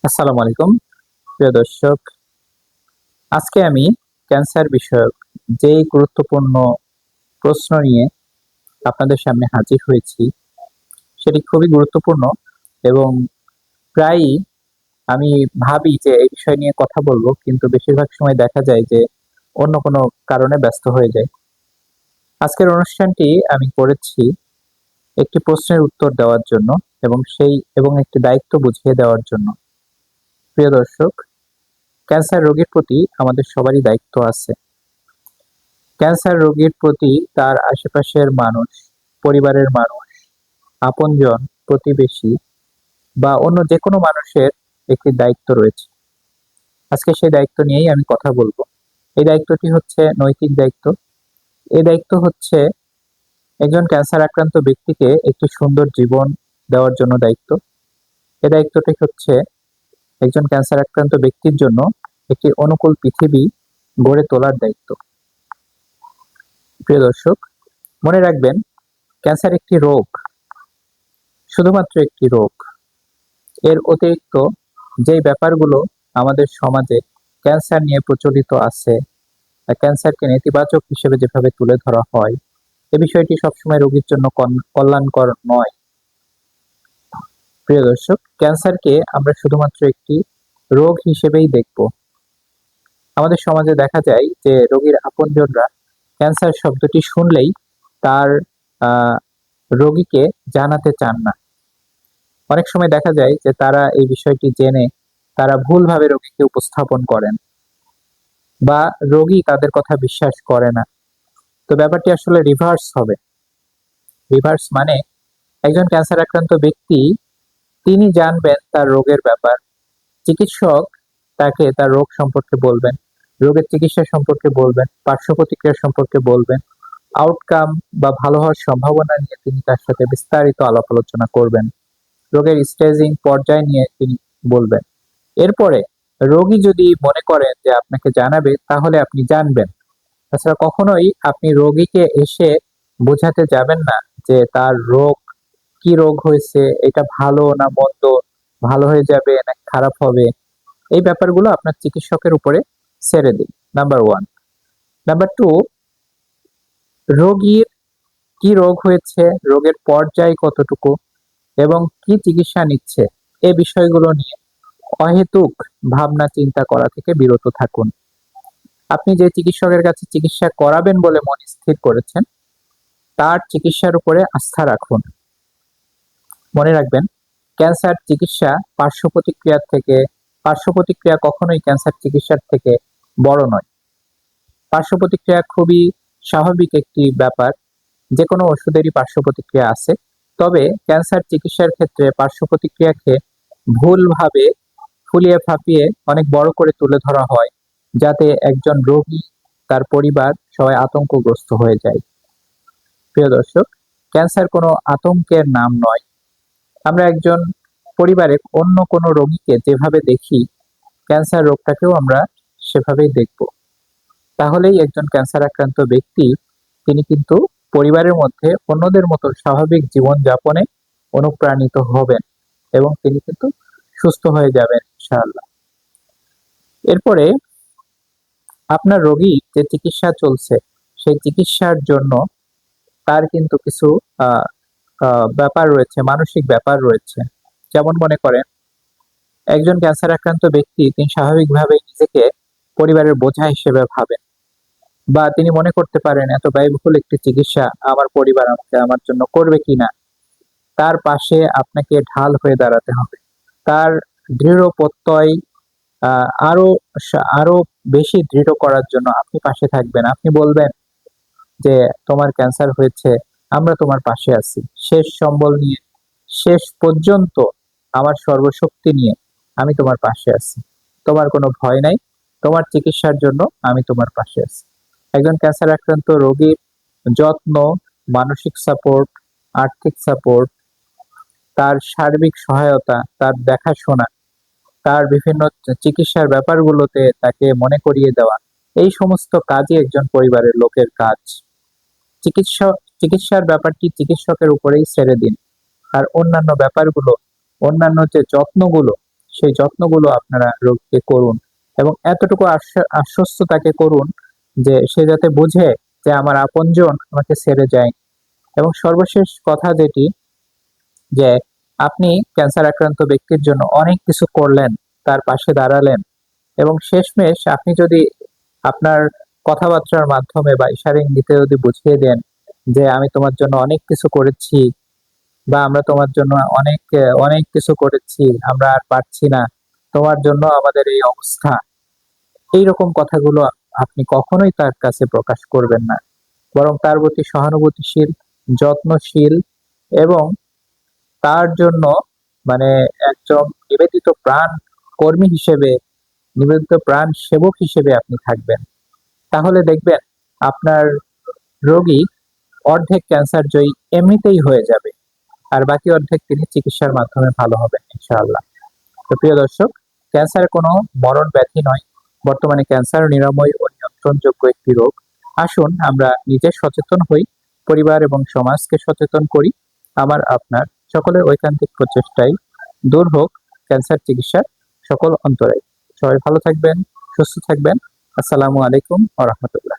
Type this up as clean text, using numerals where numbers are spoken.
আসসালামু আলাইকুম প্রিয় দর্শক। আজকে আমি ক্যান্সার বিষয়ক যেই গুরুত্বপূর্ণ প্রশ্ন নিয়ে আপনাদের সামনে হাজির হয়েছি সেটি খুবই গুরুত্বপূর্ণ এবং প্রায়ই আমি ভাবি যে এই বিষয় নিয়ে কথা বলবো, কিন্তু বেশিরভাগ সময় দেখা যায় যে অন্য কোনো কারণে ব্যস্ত হয়ে যায়। আজকের অনুষ্ঠানটি আমি করেছি একটি প্রশ্নের উত্তর দেওয়ার জন্য এবং একটি দায়িত্ব বুঝিয়ে দেওয়ার জন্য। প্রিয় দর্শক, ক্যান্সার রোগীর প্রতি আমাদের সবারই দায়িত্ব আছে। ক্যান্সার রোগীর প্রতি তার আশেপাশের মানুষ, পরিবারের মানুষ, আপনজন, প্রতিবেশী বা অন্য যেকোনো মানুষের একটি দায়িত্ব রয়েছে। আজকে সেই দায়িত্ব নিয়েই আমি কথা বলবো। এই দায়িত্বটি হচ্ছে নৈতিক দায়িত্ব। এই দায়িত্ব হচ্ছে একজন ক্যান্সার আক্রান্ত ব্যক্তিকে একটি সুন্দর জীবন দেওয়ার জন্য দায়িত্ব। এই দায়িত্বটি হচ্ছে একজন ক্যান্সার আক্রান্ত ব্যক্তির জন্য একটি অনুকূল পৃথিবী গড়ে তোলার দায়িত্ব। প্রিয় দর্শক, মনে রাখবেন, ক্যান্সার একটি রোগ, শুধুমাত্র একটি রোগ। এর অতিরিক্ত যেই ব্যাপারগুলো আমাদের সমাজে ক্যান্সার নিয়ে প্রচলিত আছে, ক্যান্সারকে নেতিবাচক হিসেবে যেভাবে তুলে ধরা হয়, এ বিষয়টি সবসময় রোগীর জন্য কল্যাণকর নয়। প্রিয় দর্শক, ক্যান্সারকে আমরা শুধুমাত্র একটি রোগ হিসেবেই দেখব। আমাদের সমাজে দেখা যায় যে রোগীর আপনজনরা ক্যান্সার শব্দটি শুনলেই তার আহ রোগীকে জানাতে চান না। অনেক সময় দেখা যায় যে তারা এই বিষয়টি জেনে তারা ভুলভাবে রোগীকে উপস্থাপন করেন বা রোগী তাদের কথা বিশ্বাস করে না। তো ব্যাপারটি আসলে রিভার্স হবে। রিভার্স মানে একজন ক্যান্সার আক্রান্ত ব্যক্তি তিনি জানবেন তার রোগের ব্যাপার, চিকিৎসক তাকে তার রোগ সম্পর্কে বলবেন, রোগের চিকিৎসা সম্পর্কে বলবেন, পার্শ্ব প্রতিক্রিয়া সম্পর্কে বলবেন, আউটকাম বা ভালো হওয়ার সম্ভাবনা নিয়ে তিনি তার সাথে বিস্তারিত আলাপ আলোচনা করবেন, রোগের স্টেজিং পর্যায় নিয়ে তিনি বলবেন। এরপরে রোগী যদি মনে করেন যে আপনাকে জানাবে, তাহলে আপনি জানবেন। তাছাড়া কখনোই আপনি রোগীকে এসে বোঝাতে যাবেন না যে তার রোগ, কি রোগ হয়েছে, এটা ভালো না মন্দ, ভালো হয়ে যাবে না খারাপ হবে। এই ব্যাপারগুলো আপনার চিকিৎসকের উপরে ছেড়ে দিন, নাম্বার ওয়ান। নাম্বার টু, রোগীর কি রোগ হয়েছে, রোগের পর্যায় কতটুকু এবং কি চিকিৎসা নিচ্ছে, এই বিষয়গুলো নিয়ে অহেতুক ভাবনা চিন্তা করা থেকে বিরত থাকুন। আপনি যে চিকিৎসকের কাছে চিকিৎসা করাবেন বলে মন স্থির করেছেন, তার চিকিৎসার উপরে আস্থা রাখুন। মনে রাখবেন, ক্যান্সার চিকিৎসা পার্শ্ব প্রতিক্রিয়া কখনোই ক্যান্সার চিকিৎসার থেকে বড় নয়। পার্শ্ব প্রতিক্রিয়া খুবই স্বাভাবিক একটি ব্যাপার। যে কোনো ওষুধেরই পার্শ্ব প্রতিক্রিয়া আছে। তবে ক্যান্সার চিকিৎসার ক্ষেত্রে পার্শ্ব প্রতিক্রিয়াকে ভুলভাবে ফুলিয়ে ফাঁপিয়ে অনেক বড় করে তুলে ধরা হয়, যাতে একজন রোগী, তার পরিবার সবাই আতঙ্কগ্রস্ত হয়ে যায়। প্রিয় দর্শক, ক্যান্সার কোনো আতঙ্কের নাম নয়। আমরা একজন পরিবারে অন্য কোনো রোগীকে যেভাবে দেখি, ক্যান্সার রোগটাকেও আমরা সেভাবেই দেখব। তাহলেই একজন ক্যান্সার আক্রান্ত ব্যক্তি তিনি কিন্তু পরিবারের মধ্যে অন্যদের মতো স্বাভাবিক জীবন যাপনে অনুপ্রাণিত হবেন এবং তিনি কিন্তু সুস্থ হয়ে যাবেন ইনশাআল্লাহ। এরপরে আপনার রোগী যে চিকিৎসা চলছে, সেই চিকিৎসার জন্য তার কিন্তু কিছু আহ ব্যাপার রয়েছে, মানসিক ব্যাপার রয়েছে। যেমন মনে করেন, একজন ক্যান্সার আক্রান্ত ব্যক্তি তিনি স্বাভাবিকভাবে নিজেকে পরিবারের বোঝা হিসেবে ভাবেন, বা তিনি মনে করতে পারেন এত ব্যয়বহুল একটি চিকিৎসা আমার পরিবার আমাকে আমার জন্য করবে কিনা। তার পাশে আপনাকে ঢাল হয়ে দাঁড়াতে হবে। তার দৃঢ় প্রত্যয় আরো আরো বেশি দৃঢ় করার জন্য আপনি পাশে থাকবেন। আপনি বলবেন যে তোমার ক্যান্সার হয়েছে, আমরা তোমার পাশে আছি, শেষ সম্বল নিয়ে, শেষ পর্যন্ত আমার সর্বশক্তি নিয়ে আমি তোমার পাশে আছি। তোমার কোনো ভয় নাই, তোমার চিকিৎসার জন্য আমি তোমার পাশে আছি। একজন ক্যান্সার আক্রান্ত রোগীর যত্ন, মানসিক সাপোর্ট, আর্থিক সাপোর্ট, তার সার্বিক সহায়তা, তার দেখাশোনা, তার বিভিন্ন চিকিৎসার ব্যাপারগুলোতে তাকে মনে করিয়ে দেওয়া, এই সমস্ত কাজই একজন পরিবারের লোকের কাজ। চিকিৎসা চিকিৎসার ব্যাপারটি চিকিৎসকের উপরেই ছেড়ে দিন। আর অন্যান্য ব্যাপারগুলো, অন্যান্য যে যত্নগুলো, সেই যত্নগুলো আপনারা রোগীকে করুন এবং এতটুকু আশ্বস্ত তাকে করুন যে সে যাতে বুঝে যে আমার আপনজন আমাকে ছেড়ে যায়। এবং সর্বশেষ কথা যেটি, যে আপনি ক্যান্সার আক্রান্ত ব্যক্তির জন্য অনেক কিছু করলেন, তার পাশে দাঁড়ালেন এবং শেষমেশ আপনি যদি আপনার কথাবার্তার মাধ্যমে বা ইশারা ইঙ্গিতে যদি বুঝিয়ে দেন যে আমি তোমার জন্য অনেক কিছু করেছি, বা আমরা তোমার জন্য অনেক অনেক কিছু করেছি, আমরা আর পারছি না, তোমার জন্য আমাদের এই অবস্থা, এইরকম কথাগুলো আপনি কখনোই তার কাছে প্রকাশ করবেন না। বরং তার প্রতি সহানুভূতিশীল, যত্নশীল এবং তার জন্য মানে একজন নিবেদিত প্রাণ কর্মী হিসেবে, নিবেদিত প্রাণ সেবক হিসেবে আপনি থাকবেন। তাহলে দেখবেন আপনার রোগী অর্ধেক ক্যান্সার জয়ী এমনিতেই হয়ে যাবে, আর বাকি অর্ধেক তিনি চিকিৎসার মাধ্যমে ভালো হবেন ইনশাআল্লাহ। তো প্রিয় দর্শক, ক্যান্সার কোনো মরণ ব্যাধি নয়, বর্তমানে ক্যান্সার নিরাময় ও নিয়ন্ত্রণযোগ্য একটি রোগ। আসুন আমরা নিজে সচেতন হই, পরিবার এবং সমাজকে সচেতন করি। আমার আপনার সকলের ঐকান্তিক প্রচেষ্টায় দূর হোক ক্যান্সার চিকিৎসার সকল অন্তরায়। সবাই ভালো থাকবেন, সুস্থ থাকবেন। আসসালামু আলাইকুম ওয়া রাহমাতুল্লাহ।